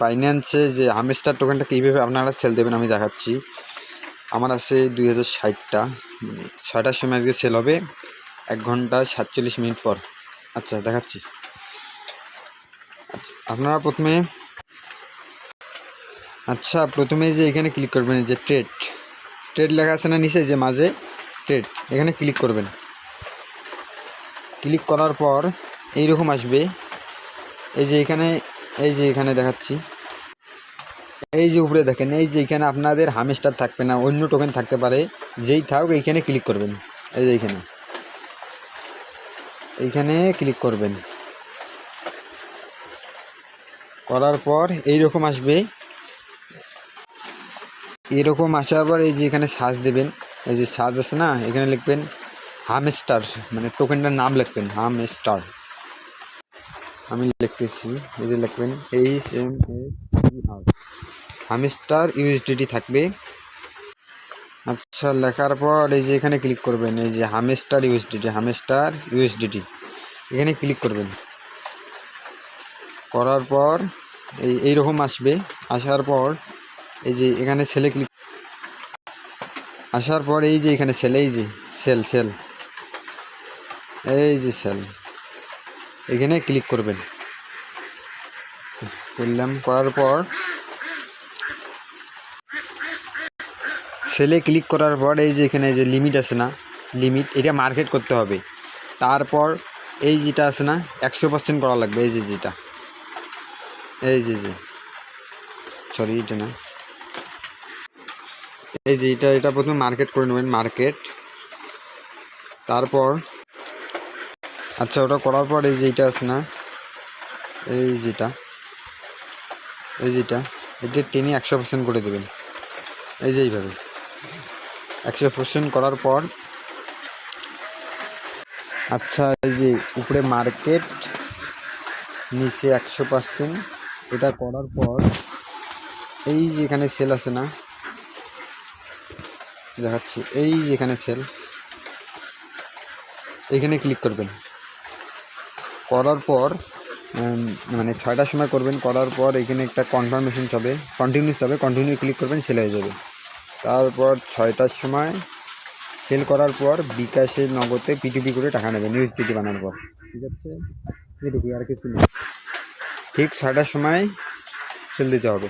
বাইন্যান্সে যে হামস্টার টোকেনটা কীভাবে আপনারা সেল দেবেন আমি দেখাচ্ছি। আমার আছে 2060টা, মানে 6টার সময় আজকে সেল হবে, 1 ঘন্টা 47 মিনিট পর। আচ্ছা দেখাচ্ছি। আচ্ছা আপনারা প্রথমে যে এখানে ক্লিক করবেন, যে ট্রেড লেখা আছে না নিচে, যে মাঝে ট্রেড, এখানে ক্লিক করবেন। ক্লিক করার পর এইরকম আসবে। এই যে এখানে দেখাচ্ছি, এই যে উপরে দেখেন, এই যে এখানে আপনাদের হামস্টার থাকবে না, অন্য টোকেন থাকতে পারে, যেই থাকুক এইখানে ক্লিক করবেন। এই যে এইখানে ক্লিক করবেন। করার পর এইরকম আসবে। এরকম আসার পর এই যে এখানে সার্চ দেবেন, এই যে সার্চ আছে না, এখানে লিখবেন হামস্টার, মানে টোকেনটার নাম লিখবেন হামস্টার। আমি লিখতেছি, এই যে লিখবেন HMSTR, হামস্টার ইউএসডিটি থাকবে। আচ্ছা লেখার পর এই যে এখানে ক্লিক করবেন, এই যে হামস্টার ইউএসডিটি এখানে ক্লিক করবেন। করার পর এইরকম আসবে। আসার পর এই যে এখানে সেলে ক্লিক, আসার পর এই যে এখানে এই যে সেল, এই যে সেল, এখানে ক্লিক করবেন। করার পর সেলে ক্লিক করার পর এই যে এখানে যে লিমিট আছে না, লিমিট, এটা মার্কেট করতে হবে। তারপর এই যেটা আছে না, 100% করা লাগবে। এই যে যেটা, এই যে সরি এটা না, এই যে এটা প্রথমে মার্কেট করে নেবেন, মার্কেট। তারপর আচ্ছা ওটা করার পর এই যে এটা আছে না, এই যেটা এটা টেনে 100% করে দেবেন। এই যে এইভাবে 100% করার পর, আচ্ছা এই যে উপরে মার্কেট, নিচে 100%, এটা করার পর এই যে এখানে সেল আছে না, দেখাচ্ছি, এই যে এখানে সেল, এখানে ক্লিক করবেন। করার পর মানে 6টার সময় করবেন। করার পর এখানে একটা কনফার্মেশন হবে, কন্টিনিউ ক্লিক করবেন, সেল হয়ে যাবে। তারপর 6টার সময় সেল করার পর বিকাশে নগদে পিটিপি করে টাকা নেবেন, ইউএসডিটি বানানোর পর। ঠিক আছে, এটুকুই, আর কিছু নেই। ঠিক 6টার সময় সেল দিতে হবে।